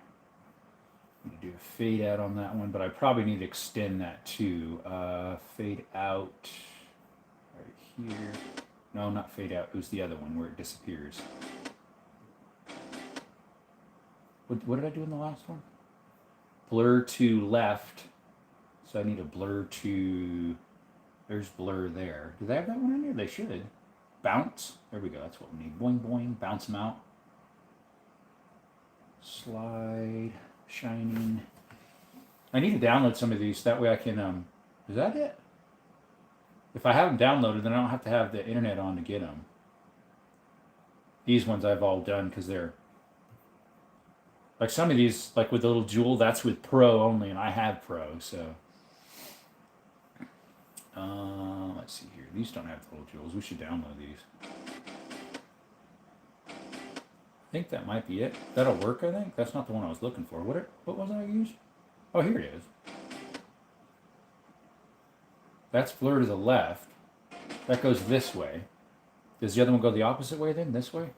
I'm gonna do a fade out on that one, but I probably need to extend that too. Fade out right here. No, not fade out. It was the other one where it disappears. What did I do in the last one? Blur to left. So I need a blur to. There's blur there. Do they have that one in here? They should. Bounce. There we go. That's what we need. Boing boing. Bounce them out. Slide. Shining. I need to download some of these. That way I can. Is that it? If I have them downloaded, then I don't have to have the internet on to get them. These ones I've all done because they're. Like some of these, like with the little jewel, that's with Pro only, and I have Pro, so. Let's see here. These don't have the little jewels. We should download these. I think that might be it. That'll work, I think. That's not the one I was looking for. What was I used? Oh, here it is. That's blur to the left. That goes this way. Does the other one go the opposite way then? This way?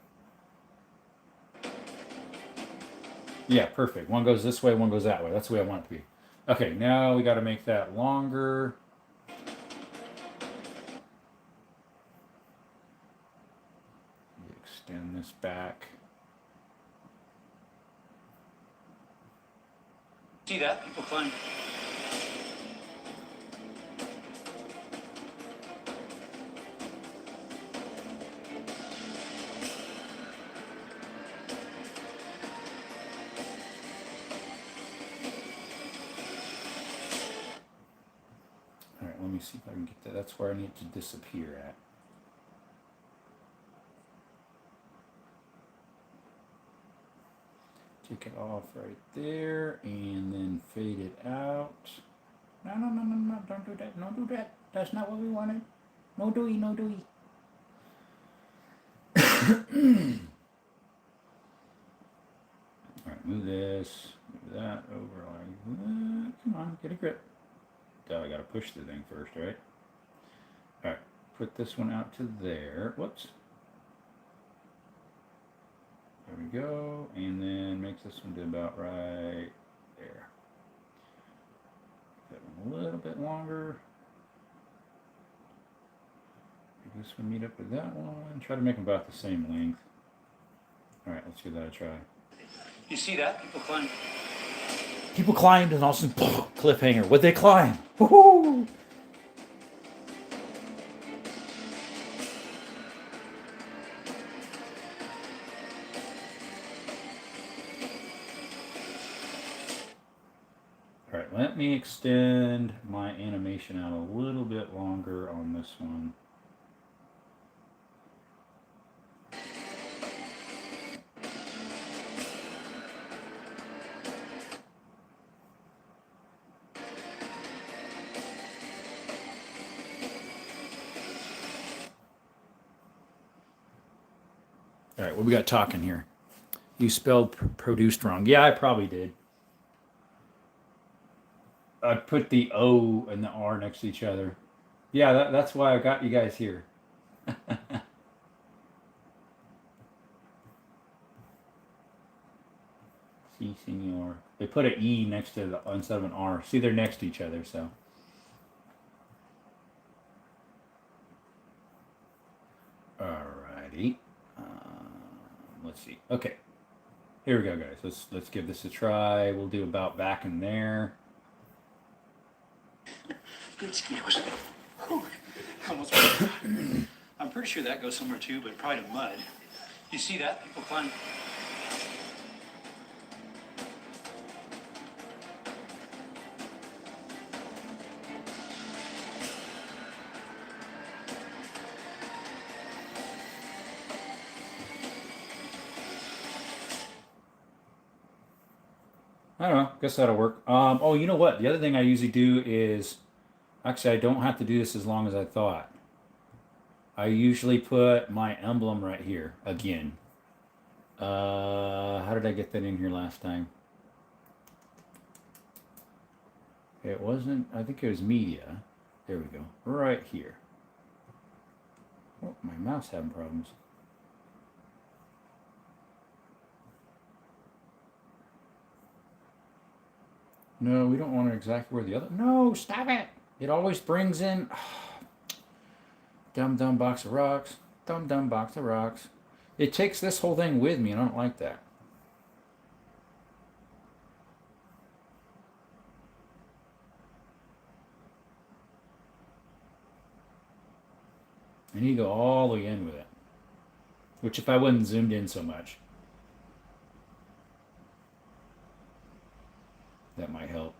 Yeah, perfect. One goes this way, one goes that way. That's the way I want it to be. Okay, now we got to make that longer. Extend this back. See that? People climb. All right, let me see if I can get that. That's where I need it to disappear at. Take it off right there and then fade it out. No, don't do that. Don't do that. That's not what we wanted. No doey, no doey. All right, move this, move that over like that. Come on, get a grip. I gotta push the thing first, right? All right, put this one out to there. Whoops. There we go, and then makes this one to about right there. That one a little bit longer. Make this one meet up with that one. Try to make them about the same length. All right, let's give that a try. You see that? People climb. People climbed and also cliffhanger. What'd they climb? Woohoo! All right, let me extend my animation out a little bit longer on this one. All right, what we got talking here? You spelled produced wrong. Yeah, I probably did. I put the O and the R next to each other. Yeah, that's why I got you guys here. Si, senor. They put an E next to the instead of an R. See, they're next to each other, so. Alrighty. Let's see. Okay. Here we go, guys. Let's give this a try. We'll do about back in there. Good skills. Almost wiped out. I'm pretty sure that goes somewhere too, but probably to mud. You see that? People climb. I don't know. Guess that'll work. Oh, you know what? The other thing I usually do is, actually, I don't have to do this as long as I thought. I usually put my emblem right here again. How did I get that in here last time? It wasn't, I think it was media. There we go. Right here. Oh, my mouse having problems. No, we don't want it exactly where the other. No, stop it! It always brings in. Dumb dumb box of rocks. Dumb dumb box of rocks. It takes this whole thing with me, and I don't like that. I need to go all the way in with it. Which, if I wasn't zoomed in so much, that might help.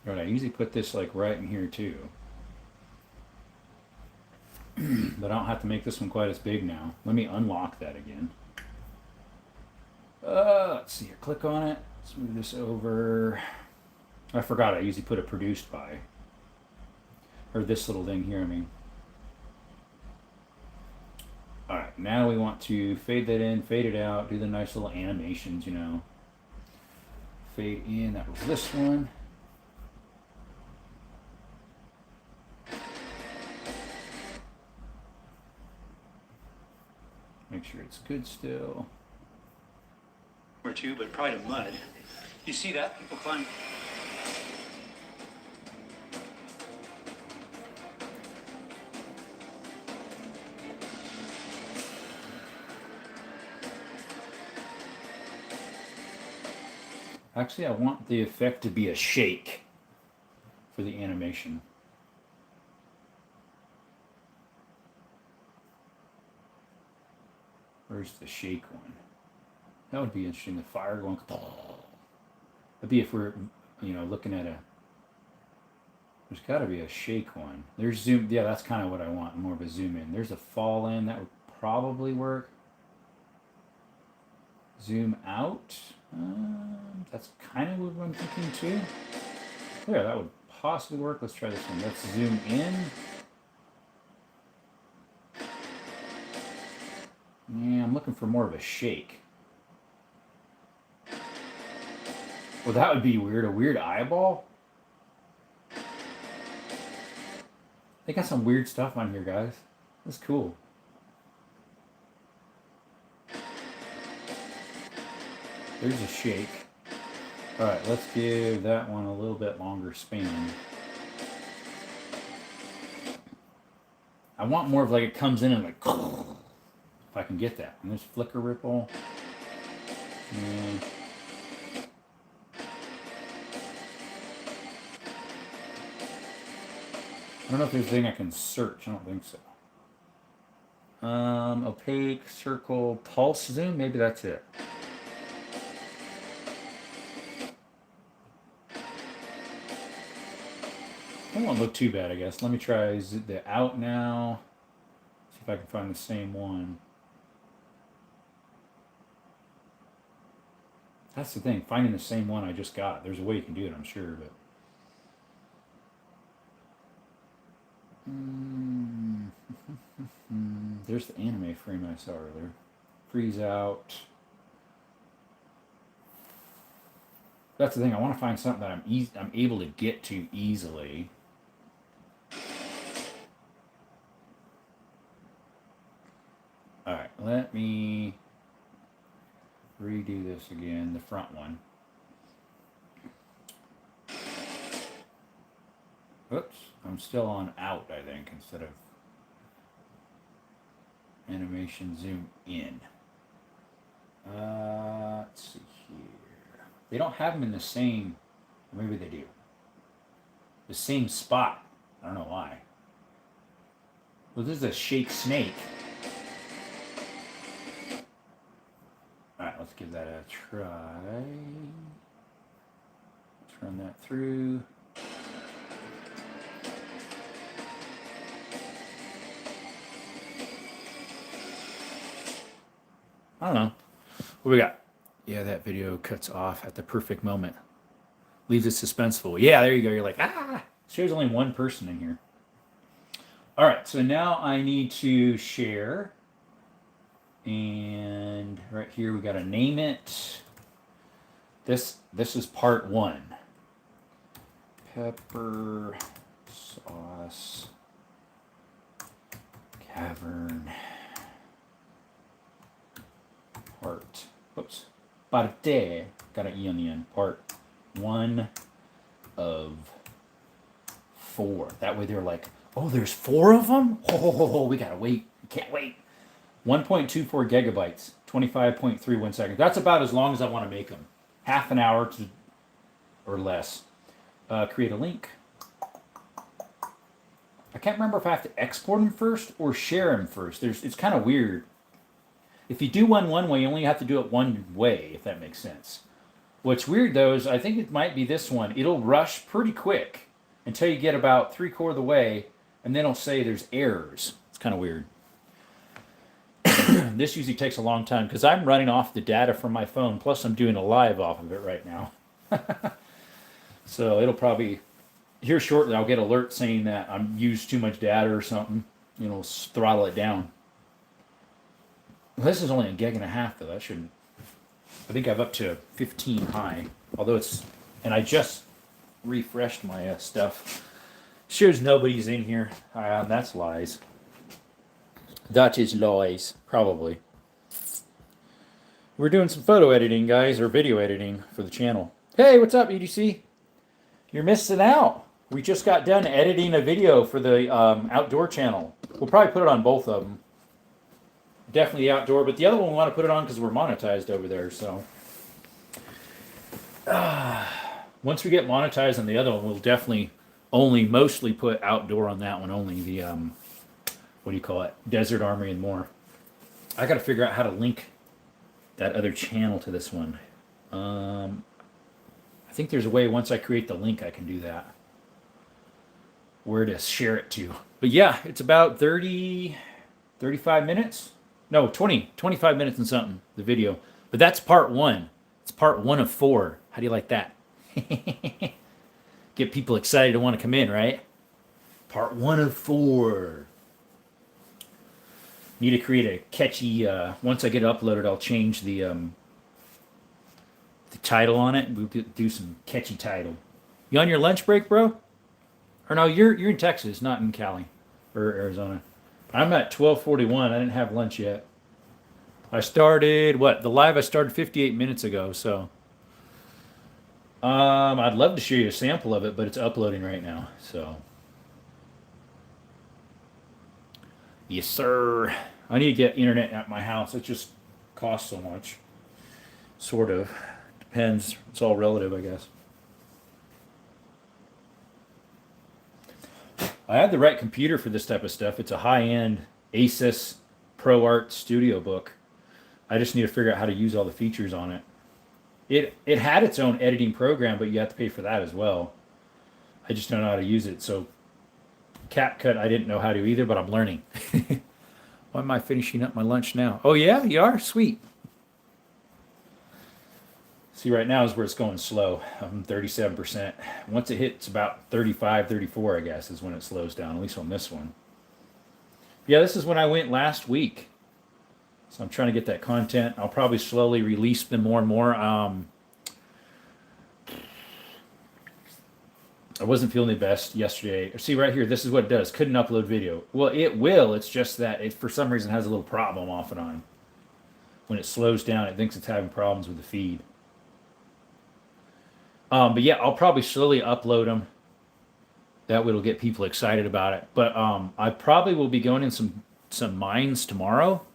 Right, I usually put this like right in here too. But I don't have to make this one quite as big now. Let me unlock that again. Let's see here. Click on it. Let's move this over. I forgot I usually put it produced by. Or this little thing here, I mean. Alright, now we want to fade that in, fade it out, do the nice little animations, you know. Fade in, that was this one. Make sure it's good still. Or two, but probably to mud. You see that? People climb. Actually, I want the effect to be a shake for the animation. Where's the shake one? That would be interesting. The fire going. That'd be if we're, you know, looking at a. There's got to be a shake one. There's zoom. Yeah, that's kind of what I want. More of a zoom in. There's a fall in. That would probably work. Zoom out. That's kind of what I'm thinking too. There, that would possibly work. Let's try this one. Let's zoom in. Yeah, I'm looking for more of a shake. Well, that would be weird. A weird eyeball? They got some weird stuff on here, guys. That's cool. There's a shake. Alright, let's give that one a little bit longer span. I want more of like it comes in and like... If I can get that. And there's flicker ripple. And I don't know if there's anything I can search. I don't think so. Opaque, circle, pulse zoom. Maybe that's it. That won't look too bad, I guess. Let me try the out now. See if I can find the same one. That's the thing, finding the same one I just got. There's a way you can do it, I'm sure, but... There's the anime frame I saw earlier. Freeze out. That's the thing, I want to find something that I'm able to get to easily. Alright, let me redo this again, the front one. Oops, I'm still on out, I think, instead of animation zoom in. Let's see here. They don't have them in the same, maybe they do. The same spot. I don't know why. Well, this is a shake snake. give that a try. Let's run that through. I don't know. What we got? Yeah, that video cuts off at the perfect moment. Leaves it suspenseful. Yeah, there you go. You're like, ah! Shows only one person in here. All right, so now I need to share. And right here we got to name it. This is part 1. Pepper sauce cavern part. Whoops. Parte. Got an E on the end. Part 1 of 4. That way they're like, oh, there's 4 of them? Oh, we gotta wait. Can't wait. 1.24 gigabytes, 25.31 seconds. That's about as long as I want to make them. Half an hour to or less. Create a link. I can't remember if I have to export them first or share them first. It's kind of weird. If you do one way, you only have to do it one way, if that makes sense. What's weird, though, is I think it might be this one. It'll rush pretty quick until you get about 3/4 of the way, and then it'll say there's errors. It's kind of weird. This usually takes a long time because I'm running off the data from my phone, plus I'm doing a live off of it right now. So it'll probably, here shortly, I'll get alert saying that I'm used too much data or something. You know, throttle it down. Well, this is only 1.5 gigs though. That shouldn't. I think I've up to 15 high. Although it's, and I just refreshed my stuff. Shows nobody's in here. That's lies. That is lies, probably. We're doing some photo editing, guys, or video editing for the channel. Hey, what's up, EDC? You're missing out. We just got done editing a video for the outdoor channel. We'll probably put it on both of them. Definitely outdoor, but the other one we want to put it on because we're monetized over there. So once we get monetized on the other one, we'll definitely mostly put outdoor on that one only. The what do you call it? Desert Armory and more. I got to figure out how to link that other channel to this one. I think there's a way once I create the link I can do that. Where to share it to. But yeah, it's about 35 minutes. No, 25 minutes and something, the video. But that's part 1. It's part 1 of 4. How do you like that? Get people excited to want to come in, right? Part 1 of 4. Need to create a catchy, once I get it uploaded, I'll change the title on it. We'll do some catchy title. You on your lunch break, bro? Or no, you're in Texas, not in Cali or Arizona. I'm at 12:41. I didn't have lunch yet. I started the live I started 58 minutes ago. So, I'd love to show you a sample of it, but it's uploading right now. So, yes, sir. I need to get internet at my house. It just costs so much. Sort of depends. It's all relative, I guess. I have the right computer for this type of stuff. It's a high-end Asus ProArt Studio book. I just need to figure out how to use all the features on it. It had its own editing program, but you have to pay for that as well. I just don't know how to use it. So CapCut, I didn't know how to either, but I'm learning. Why am I finishing up my lunch now? Oh yeah, you are? Sweet. See, right now is where it's going slow. I'm 37%. Once it hits about 35, 34, I guess, is when it slows down, at least on this one. Yeah, this is when I went last week. So I'm trying to get that content. I'll probably slowly release them more and more. I wasn't feeling the best yesterday. See, right here, this is what it does. Couldn't upload video. Well, it will. It's just that it, for some reason, has a little problem off and on. When it slows down, it thinks it's having problems with the feed. But yeah, I'll probably slowly upload them. That way it'll get people excited about it. But I probably will be going in some mines tomorrow.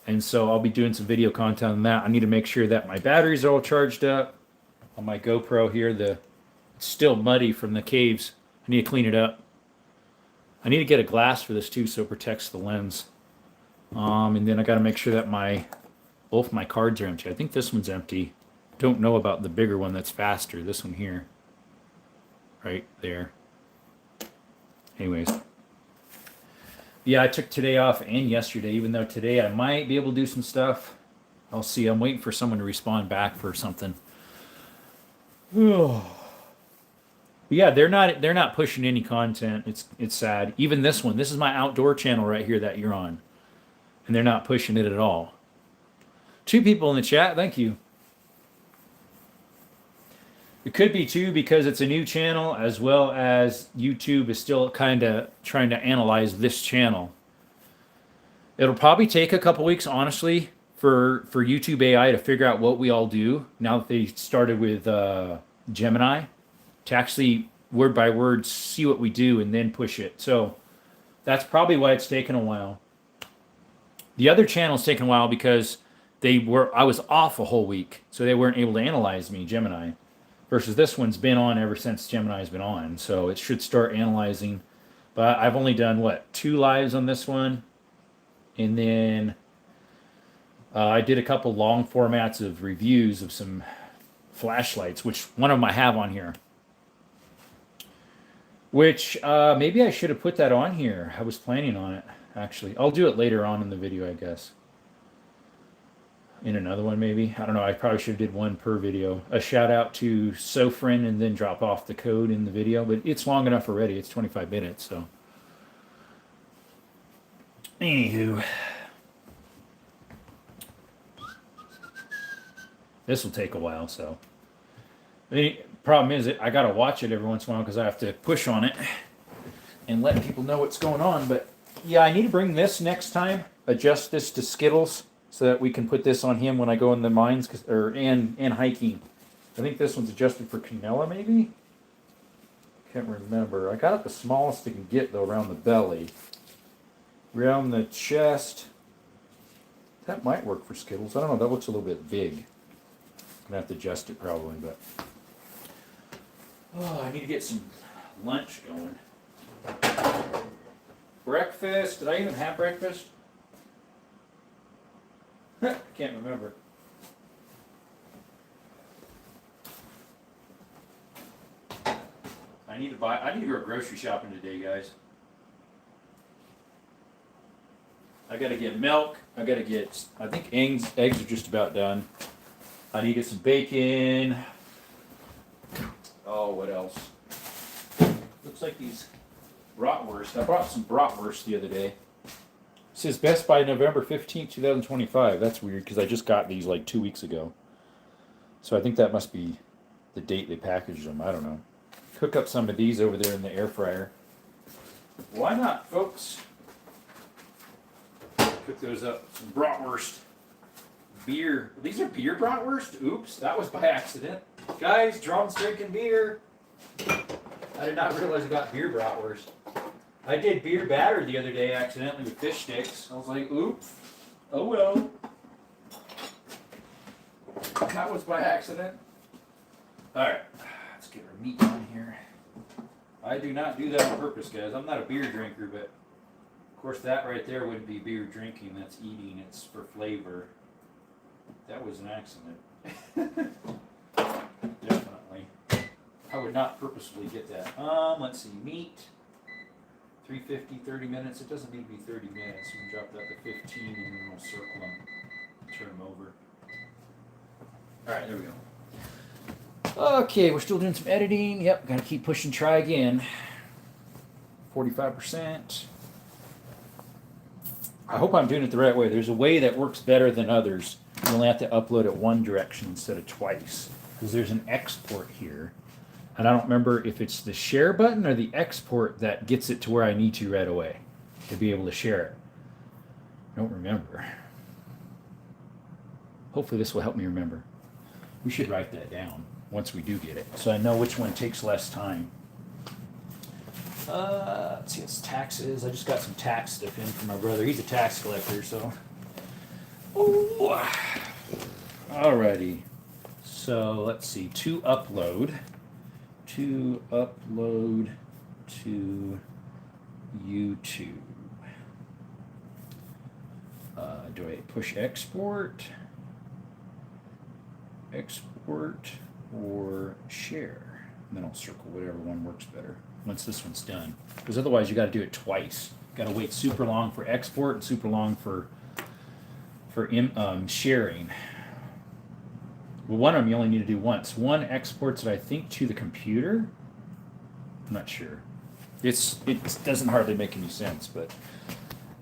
And so I'll be doing some video content on that. I need to make sure that my batteries are all charged up. On my GoPro here, it's still muddy from the caves. I need to clean it up. I need to get a glass for this too so it protects the lens. And then I got to make sure that my both my cards are empty. I think this one's empty. Don't know about the bigger one that's faster. This one here. Right there. Anyways. Yeah, I took today off and yesterday, even though today I might be able to do some stuff. I'll see. I'm waiting for someone to respond back for something. Yeah, they're not pushing any content. It's sad. Even this one. This is my outdoor channel right here that you're on. And they're not pushing it at all. 2 people in the chat, thank you. It could be too because it's a new channel, as well as YouTube is still kind of trying to analyze this channel. It'll probably take a couple weeks, honestly, for YouTube AI to figure out what we all do now that they started with Gemini, to actually word by word see what we do and then push it. So that's probably why it's taken a while. The other channel's taken a while because I was off a whole week, so they weren't able to analyze me, Gemini. Versus this one's been on ever since Gemini's been on, so it should start analyzing. But I've only done, 2 lives on this one. And then I did a couple long formats of reviews of some flashlights, which one of them I have on here. Which maybe I should have put that on here. I was planning on it, actually. I'll do it later on in the video, I guess. In another one, maybe. I don't know. I probably should have did one per video. A shout out to Sofrin and then drop off the code in the video. But it's long enough already. It's 25 minutes, so. Anywho. This will take a while, so. The problem is I got to watch it every once in a while because I have to push on it and let people know what's going on. But yeah, I need to bring this next time. Adjust this to Skittles, so that we can put this on him when I go in the mines, and hiking. I think this one's adjusted for Canela, maybe? Can't remember. I got it the smallest I can get, though, around the belly. Around the chest. That might work for Skittles. I don't know. That looks a little bit big. I'm going to have to adjust it probably, but... Oh, I need to get some lunch going. Breakfast. Did I even have breakfast? I can't remember. I need to go grocery shopping today, guys. I gotta get milk. I think eggs are just about done. I need to get some bacon. Oh, what else? Looks like these bratwurst. I brought some bratwurst the other day. It says Best By November 15th, 2025. That's weird because I just got these like 2 weeks ago. So I think that must be the date they packaged them. I don't know. Cook up some of these over there in the air fryer. Why not, folks? Cook those up. Some bratwurst. Beer. These are beer bratwurst? Oops, that was by accident. Guys, Drum's drinking beer. I did not realize I got beer bratwurst. I did beer batter the other day accidentally with fish sticks. I was like, oops. Oh well. That was by accident. Alright, let's get our meat on here. I do not do that on purpose, guys. I'm not a beer drinker, but of course that right there wouldn't be beer drinking. That's eating. It's for flavor. That was an accident. Definitely. I would not purposefully get that. Let's see. Meat. 350, 30 minutes. It doesn't need to be 30 minutes. We can drop that to 15 and then we'll circle them. Turn them over. Alright, there we go. Okay, we're still doing some editing. Yep, gotta keep pushing try again. 45%. I hope I'm doing it the right way. There's a way that works better than others. You only have to upload it one direction instead of twice. Because there's an export here. And I don't remember if it's the share button or the export that gets it to where I need to right away to be able to share it. I don't remember. Hopefully this will help me remember. We should write that down once we do get it, so I know which one takes less time. Let's see, it's taxes. I just got some tax stuff in from my brother. He's a tax collector, so. Ooh. Alrighty. So let's see. To upload to YouTube. Do I push export? export or share. And then I'll circle whatever one works better once this one's done. Because otherwise you got to do it twice. Got to wait super long for export and super long for sharing. Well, one of them you only need to do once. One exports it, I think, to the computer. I'm not sure. It doesn't hardly make any sense, but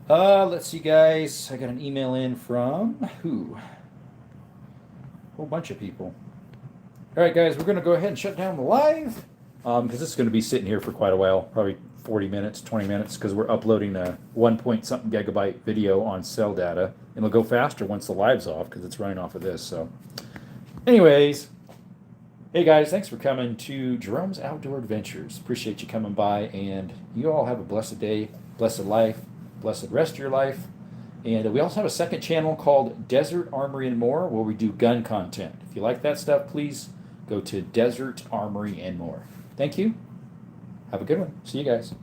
let's see, guys. I got an email in from who? A whole bunch of people. All right, guys, we're going to go ahead and shut down the live because this is going to be sitting here for quite a while, probably 40 minutes, 20 minutes, because we're uploading a 1 point something gigabyte video on cell data. And it'll go faster once the live's off because it's running off of this. So, anyways, hey guys, thanks for coming to Jerome's Outdoor Adventures. Appreciate you coming by, and you all have a blessed day, blessed life, blessed rest of your life. And we also have a second channel called Desert Armory and More, where we do gun content. If you like that stuff, please go to Desert Armory and More. Thank you. Have a good one. See you guys.